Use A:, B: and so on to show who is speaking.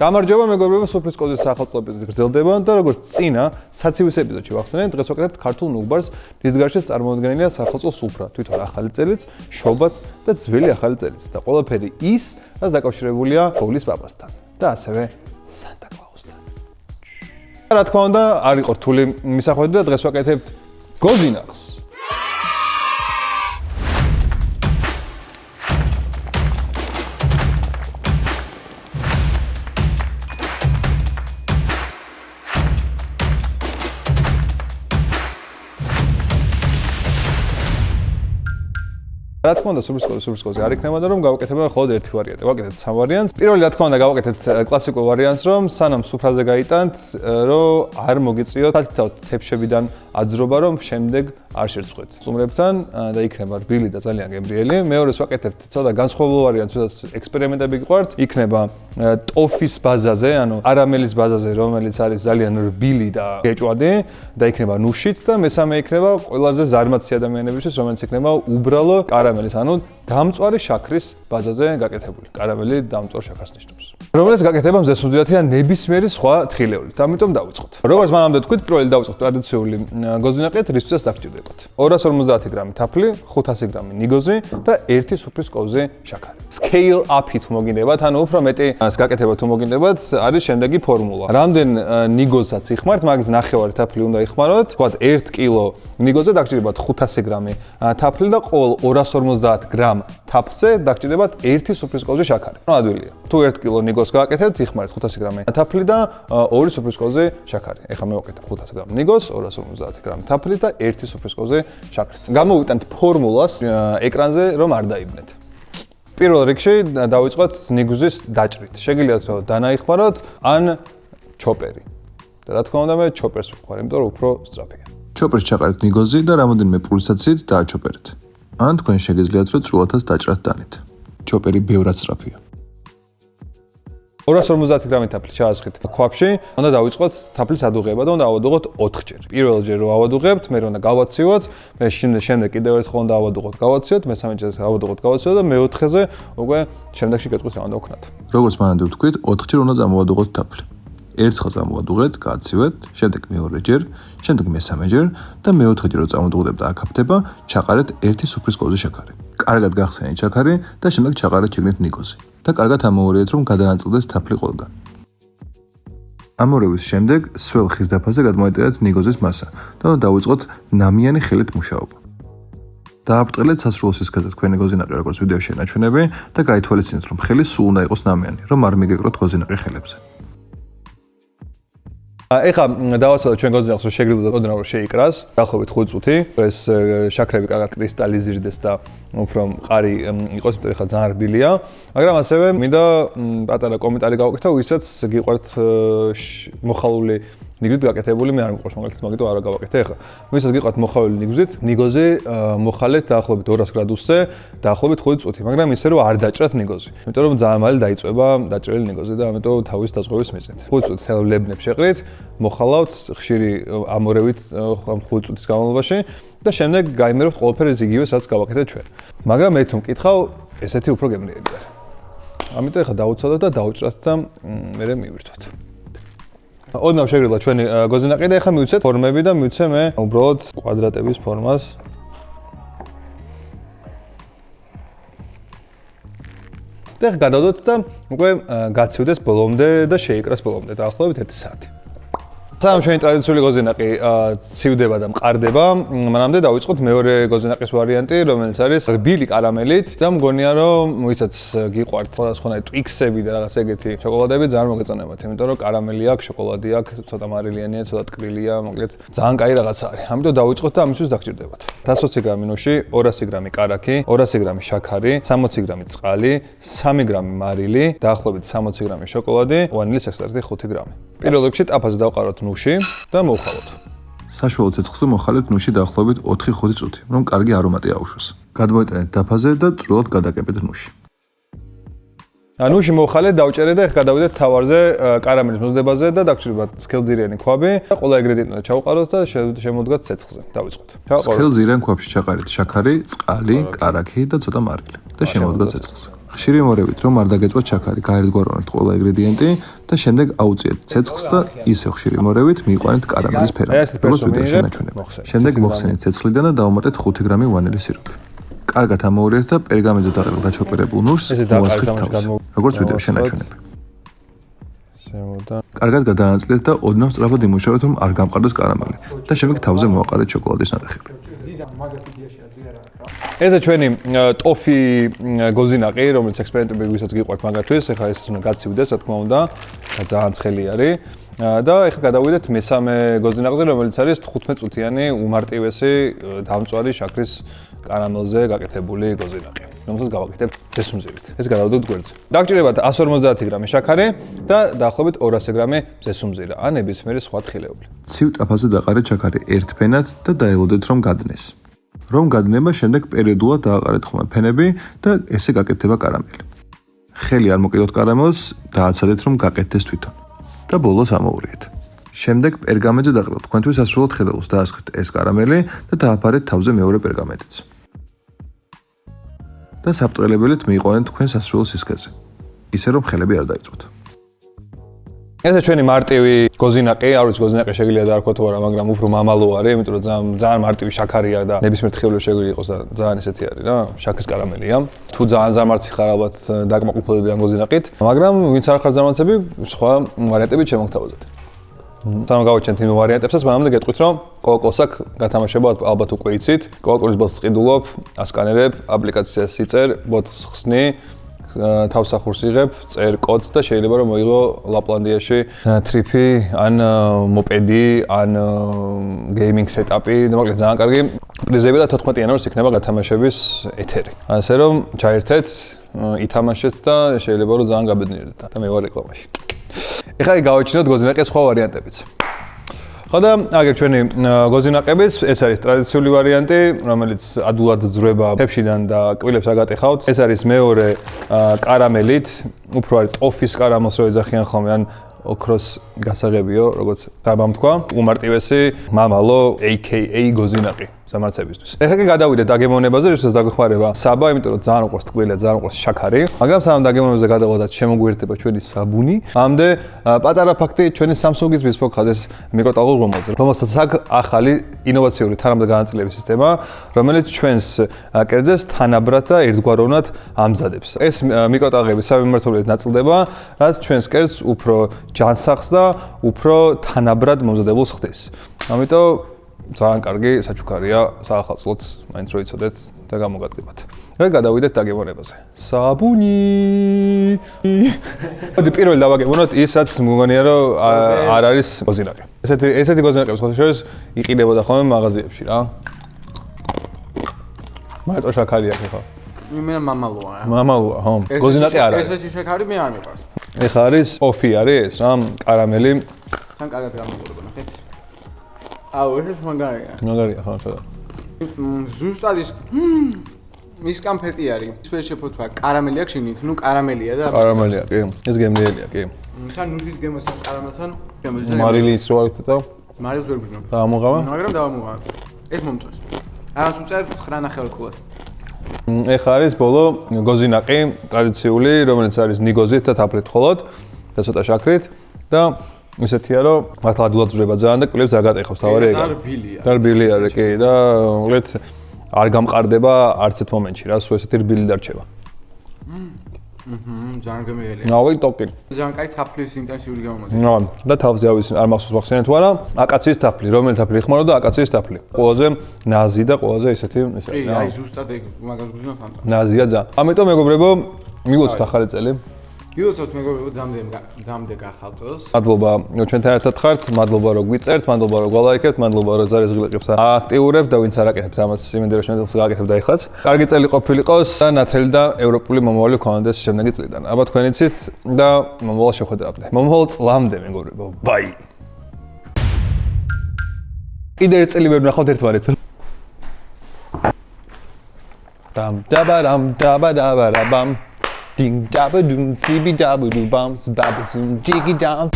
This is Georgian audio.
A: გამარჯობა მეგობრებო, სუფრის კოდის სახელმწიფოებით გრძელდება და როგორც წინა საცივის ეპიზოდში ვახსენეთ, დღეს ვაკეთებთ ქართულ ნუგბარს, რის გარშეც წარმოადგენილია სახელმწიფო სუფრა, თვითონ ახალი წელიც, შობაც და ძველი ახალი წელიც და ყველაფერი ის, რაც დაკავშირებულია პოვლის პაპასთან და ასევე სანტა კლაუსთან. რა თქმა უნდა, არ იყო რთული მისახვედი და დღეს ვაკეთებთ გოზინახს. რა თქმა უნდა, სუფრის კოდი არ იქნება და რომ გავაკეთებთ მხოლოდ ერთი ვარიანტი. ვაკეთებთ სამ ვარიანტს. პირველი რა თქმა უნდა, გავაკეთებთ კლასიკურ ვარიანტს, რომ სანამ სუფრაზე გაიტანთ, რომ არ მოგიწიოთ თათითაოდ თეფშებიდან აძრობა, რომ შემდეგ არ შერწყვეთ. სტუმრებთან და იქნება რბილი და ძალიან გემრიელი. მეორეს ვაკეთებთ ცოტა განსხვავებულ ვარიანტს, სადაც ექსპერიმენტები გიყვართ. იქნება ტოფის ბაზაზე, ანუ არამელის ბაზაზე, რომელიც არის ძალიან რბილი და გეჭვადი და იქნება ნუშით და მესამე იქნება ყველაზე ზარმაცი ადამიანებისთვის, რომელიც იქნება უბრალო კარამელის, ანუ დამწვარი შაქრის ბაზაზე გაკეთებული. კარამელი დამწვარ შაქარს ნიშნავს. რომელიც გაკეთება მზესუნდირათი და ნებისმიერი სხვა თხილეულით. ამიტომ დავიწყოთ. როგორც მანამდე თქვით, პირველი დავიწყოთ ტრადიციული გოზინაყით, რისთვისაც დაგჭირდებათ. 250 გრამი თაფლი, 500 გრამი ნიგოზი და 1 სუფრის კოვზი შაქარი. Scale up-ით თუ მოგინდებათ, ანუ უფრო მეტი გაკეთება თუ მოგინდებათ, არის შემდეგი ფორმულა. რამდენ ნიგოზსაც იხმართ, მაგით ნახევარი თაფლი უნდა იხმაროთ. თქვათ 1 კილო ნიგოზზე დაგჭირდებათ 500 გრამი თაფლი და ყოველ 250 გრამ თაფლზე დაგჭირდებათ 1 სუფრის კოვზი შაქარი. ნუ ადვილია. თუ 1 კილო ნიგოზს გააკეთებთ, იხმარეთ 500 გრამი თაფლი და 2 სუფრის კოვზი შაქარი. ეხლა მე ვაკეთებ 500 გრამ ნიგოზს, 250 გრამი თაფლი და 1 სუფრის კოვზი შაქარით. გამოვიტანთ ფორმულას ეკრანზე, რომ არ დაიბნეთ. პირველ რიგში დავიწყოთ ნიგოზის დაჭრით. შეგიძლიათ რომ დანაიხმაროთ ან ჩოპერი. და რა თქმა უნდა მე ჩოპერს ვხმარ, იმიტომ რომ უფრო სწრაფია.
B: ჩოპერს ჩაყარეთ ნიგოზი და რამოდენიმე პულსაციით დააჩოპერეთ. ან თქვენ შეგიძლიათ რომ წვრილათაც დაჭრათ დანით. ჩოპერი ბევრად სწრაფია.
A: 250 გრამი თაფლი ჩაასხით ქვაფში, უნდა დავიწყოთ თაფლის ადუღება და უნდა ავადუღოთ 4 ჯერ. პირველ ჯერ რომ ავადუღებთ, მე უნდა გავაცივოთ, მე შემდეგ კიდევ ერთხელ უნდა ავადუღოთ, გავაცივოთ, მესამე ჯერ ავადუღოთ, გავაცივოთ და მეოთხეზე უკვე შემდეგში გეტყვით რა უნდა ვქნათ.
B: როგორც მანამდე ვთქვით, 4 ჯერ უნდა წამოვადუღოთ თაფლი. ერთხელ წამოვადუღეთ, გააცივეთ, შემდეგ მეორე ჯერ, შემდეგ მესამე ჯერ და მეოთხე ჯერ რომ წამოვადუღებთ და აკაფდება, ჩაყარეთ 1 სუფრის კოვზი შაქარი. კარგად გახსენეთ შაქარი და შემდეგ ჩაყარეთ შიგნით ნიგოზი. და კარგად ამოვარიეთ, რომ გადანაწილდეს თაფლი ყველგან. ამორევის შემდეგ სველ ხის დაფაზე გადმოეტანეთ ნიგოზის მასა და დავიწყოთ ნამიანი ხელით მუშაობა. დააბრტყელეთ სასრულ სისქეზე თქვენი გოზინაყი, როგორც ვიდეოში ნაჩვენები და გაითვალისწინეთ, რომ ხელი სულ უნდა იყოს ნამიანი, რომ არ მიგეკროთ გოზინაყი ხელებზე.
A: ეხლა დავასწავლოთ ჩვენ გოზინაყს, რომ შეგიძლიათ ოდნავ რომ შეიკრას, დაახლოებით 5 წუთი. ეს შაქრები კარგად კრისტალიზირდეს და უფრო მყარი იყოს, იმიტომ ეხლა ძალიან რბილია. მაგრამ ასევე მინდა პატარა კომენტარი გავაკეთო, ვისაც გიყვართ მოხალული ნიგზით გაკეთებული, მე არ მიყვარს მაგალითად, მაგიტომ არ გავაკეთე ეხლა. ვისაც გიყვართ მოხალული ნიგზით, ნიგოზი მოხალეთ დაახლოებით 200 გრადუსზე, დაახლოებით 5 წუთი, მაგრამ ისე რომ არ დაჭრათ ნიგოზი. იმიტომ რომ ძალიან მალე დაიწვება დაჭრილი ნიგოზი და ამიტომ თავის დაზღვევის მიზნით. 5 წუთი თელ ლებნებს შეყრით, მოხალავთ ხშირი ამორევით 5 წუთის განმავლობაში და შემდეგ გაიმერებთ ყველაფერი იგივე, სადაც გავაკეთეთ ჩვენ. მაგრამ მე თუ მკითხავ, ესეთი უფრო გემრიელი არის. ამიტომ ეხლა დავუცადოთ და დავუჭრათ და მერე მივირთვათ. ოდნავ შეგიძლიათ ჩვენი გოზინაყი და ეხლა მივიცეთ ფორმები და მივიცე მე უბრალოდ კვადრატების ფორმას. და ეხლა გადავდოთ და უკვე გაცივდეს ბოლომდე და შეიკრას ბოლომდე დაახლოებით 1 საათი. სანამ ჩვენი ტრადიციული გოზინაყი ცივდება და მყარდება, მანამდე დავიწყოთ მეორე გოზინაყის ვარიანტი, რომელიც არის რბილი კარამელით და მგონია რომ ვისაც გიყვართ სხვადასხვანაირი ტვიქსები და რაღაც ეგეთი შოკოლადები ძალიან მოგეწონებათ, იმიტომ რომ კარამელი აქვს, შოკოლადი აქვს, ცოტა მარილიანია, ცოტა ტკბილია, მოკლედ ძალიან კაი რაღაცა არის. ამიტომ დავიწყოთ და ამისთვის დაგჭირდებათ 120 გრამი ნუში, 200 გრამი კარაქი, 200 გრამი შაქარი, 60 გრამი წყალი, 3 გრამი მარილი, დაახლოებით 60 გრამი შოკოლადი, ვანილის ექსტრაქტი 5 გრამი. პირველ რიგში ტაფაზე დავყაროთ ნუში და მოვხალოთ.
B: საშუალო ცეცხლზე მოხალეთ ნუში დაახლოებით 4-5 წუთი, რომ კარგი არომატი აუშვეს. გადმოეტანეთ დაფაზე და წვრილად გადაკებეთ ნუში.
A: ნუში მოხალე დავჭერე და ეხლა გადავიდეთ თავარზე კარამელის მოზრდებაზე და დაგჭირებათ სქელძირიანი ქვაბი. ყველა ინგრედიენტი ჩავყაროთ და შემოდგათ ცეცხლზე. დავიწყოთ.
B: სქელძირიან ქვაბში ჩაყარეთ შაქარი, წყალი, კარაქი და ცოტა მარილი და შემოდგათ ცეცხლზე. ხშირი მორევით რომ არ დაგეწვათ შაქარი, გაერთგვაროვნეთ ყველა ინგრედიენტი და შემდეგ აუწიეთ ცეცხლს და ისევ ხშირი მორევით მიიყვანეთ კარამელის ფერად, როგორც ვიდეოში ნაჩვენებია. შემდეგ მოხსენეთ ცეცხლიდან და დაუმატეთ 5 გრამი ვანილის სიროფი. კარგად ამოურიეთ და პერგამენტზე დაყრილ გაჩოყერებულ ნურს მოასხეთ თავს, როგორც ვიდეოში ნაჩვენებია. კარგად გადაანაწილეთ და ოდნავ სწრაფად იმუშავეთ, რომ არ გამყარდეს კარამელი და შემდეგ თავზე მოაყარეთ შოკოლადის ნატეხები.
A: ეს ჩვენი ტოფი გოზინაყი, რომელიც ექსპერიმენტები ვისაც გიყვართ მაგათთვის, ეხლა ეს უნდა გაცივდეს, რა თქმა უნდა, ძალიან ცხელი არის. და ეხლა გადავიდეთ მესამე გოზინაყზე, რომელიც არის 15 წუთიანი უმარტივესი დამწვარი შაქრის კარამელზე გაკეთებული გოზინაყი, რომელსაც გავაკეთებთ ძესუმზირით. ეს გადავდოთ გვერდზე. დაგჭირებათ 150 გრამი შაქარი და დაახლოებით 200 გრამი ძესუმზირა, ან ნებისმიერი სხვა თხილეული.
B: ცივ ტაფაზე დაყარეთ შაქარი ერთფენად და დაელოდეთ რომ გადნეს. რომ გადნება, შემდეგ პერიოდულად დააყარეთ ხმა ფენები და ესე გაკეთდება კარამელი. ხელი არ მოკიდოთ კარამელს, დააცადეთ რომ გაკეთდეს თვითონ. და ბოლოს ამოურიეთ. შემდეგ პერგამენტზე დაყრილოთ თქვენთვის სასურველ თხილეულს დაასხეთ ეს კარამელი და დააფარეთ თავზე მეორე პერგამენტიც. და საფრთხელებელით მიიყვანეთ თქვენ სასურველ სისქეზე. ისე რომ ხელები არ დაიწვათ.
A: ეს ჩვენი მარტივი გოზინაყი, არ ვიცი გოზინაყი შეგიძლია დაარქვათ თუ არა, მაგრამ უფრო მამალო არის, იმიტომ რომ ძალიან მარტივი შაქარია და ნებისმიერ თხილული შეგვიძლია იყოს და ძალიან ესეთი არის რა, შაქრის კარამელია. თუ ძალიან ზარმაცი ხარ ალბათ დაკმაყოფილებული ამ გოზინაყით, მაგრამ ვინც არ ხარ ზარმაცები, სხვა ვარიანტები შემოგთავაზოთ. სანამ გავაჩენთ იმ ვარიანტებსაც, მანამდე გეტყვით რომ კოკოსაკ გათამაშება ალბათ უკვე იცით. კოკოს ბოთლს ყიდულობ, ასკანერებ, აპლიკაციას იწერ, ბოთლს ხსნი, თავსახურს იღებ, წერ კოდს და შეიძლება რომ მოიღო ლაპლანდიაში ტრიფი, ან მოპედი, ან გეიმინგ სეტაპი, და მოკლედ ძალიან კარგი პრიზები და 14 იანვარს იქნება გათამაშების ეთერი. ასე რომ ჩაერთეთ, ითამაშეთ და შეიძლება რომ ძალიან გაბედნიერდეთ და მე ვარ რეკლამაში. ეხლა გავაჩინოთ გოზინაყის სხვა ვარიანტებიც. ხო და აგერ ჩვენი გოზინაყების, ეს არის ტრადიციული ვარიანტი, რომელიც ადულად ძრება თებშიდან და კბილებს არ გატეხავთ. ეს არის მეორე კარამელით, უფრო არის ტოფის კარამელს რო ეძახიან ხოლმე, ან ოქროს გასაღებიო, როგორც გამამთქვა, უმარტივესი მამალო AKA გოზინაყი სამარცებისთვის. ეხლა კი გადავიდეთ დაგემოვნებაზე, როდესაც დაგვეხმარება საბა, იმიტომ რომ ძალიან უყვარს ტკბილი, ძალიან უყვარს შაქარი. მაგრამ სანამ დაგემოვნებაზე გადავიდეთ, შემოგვიერთება ჩვენი საბუნი. ამde პატარა ფაქტი ჩვენი Samsung-ის bespoke ხაზის მიკროტალღურ ღომაზე, რომელსაც აქვს ახალი ინოვაციური თანამედროვე განაწილების სისტემა, რომელიც ჩვენს კერძებს თანაბრად და ერთგვაროვნად ამზადებს. ეს მიკროტალღები სამიმართულებით ნაწილდება, რაც ჩვენს კერძს უფრო ჯანსაღს და უფრო თანაბრად მომზადებულს ხდის. ამიტომ ძალიან კარგი საჩუქარია საახალწლოდ, მაინც რო იცოდეთ და გამოგატყიბათ. და გადავიდეთ დაგემოვნებაზე. საბუნი. მოდი პირველი დავაგემოვნოთ ისაც მგონია რომ არ არის გოზინაყი. ესეთი გოზინაყი სხვა შორის იყიდებოდა ხოლმე მაღაზიებში რა. მარტო შაქარი აქვს ხო?
C: მე მამალოა.
A: მამალოა, ხო. გოზინაყი არ არის.
C: ესეთი შაქარი მე არ მიყვარს.
A: ეხლა არის ოფი არის ეს რა, კარამელი.
C: თან კარგად გამოგორება, ნახეთ. აუ, ეს მაგარია.
A: მაგარია ხო, ხო.
C: ზუსტად ის მის კამფეტი არის. სპეციალ შეფოთვა კარამელი აქვს შენით, ნუ კარამელია და
A: კარამელია, კი. ეს გემრიელია, კი.
C: თან ნუშის გემოსთან კარამელთან
A: მარილის რო არის და
C: მარილს ვერ გძნობ.
A: დაამოღავა?
C: მაგრამ დავამოღავა. ეს მომწონს. რაღაც უწერ 9.5 კილოს.
A: ეხლა არის ბოლო გოზინაყი, ტრადიციული, რომელიც არის ნიგოზით და თაფლით მხოლოდ და ცოტა შაქრით და ისეთია რომ მართლა ადულად ძრება ძალიან და კბილებს არ გატეხავს თავარი ეგა.
C: რბილია.
A: და რბილი არის კი და მოკლედ არ გამყარდება არც ერთ მომენტში რა, სულ ესეთი რბილი დარჩება.
C: ძალიან გემრიელია.
A: ნავი ტოკი.
C: ძალიან კაი თაფლის ინტენსიური გამომადი.
A: და თავზე ავის არ მახსოვს ვახსენეთ თუ არა, აკაციის თაფლი, რომელი თაფლი იხმარებოდა აკაციის თაფლი. ყველაზე ნაზი და ყველაზე ესეთი ესე.
C: კი, აი ზუსტად ეგ მაგას გძნობ ამ.
A: ნაზია ძალიან. ამიტომ მეგობრებო, მივოცოთ ახალი წელი.
C: გიოცოთ მეგობრებო, დამდე გახალწოს.
A: მადლობა ჩვენთან ერთად ხართ, მადლობა რომ გვიწერთ, მადლობა რომ გვალაიქებთ, მადლობა რომ ზარეს ღილაკებს აქტიურებთ და ვინც არ აკეთებთ ამას იმედია შემდეგს გააკეთებთ და ეხლაც. კარგი წელი ყოფილიყოს და ნათელი და ევროპული მომავალი გქონდეს შემდეგი წლიდან. აბა თქვენ იცით და მომავალ შეხვედრამდე. მომავალ წლამდე მეგობრებო. ბაი. კიდე ერთი წელი ვერ ვნახავთ ერთმანეთს. რამ დაბა რამ დაბა დაბა რაბამ Ding dabba doom, zibi dabba doo bums, babba zoom, jiggy down.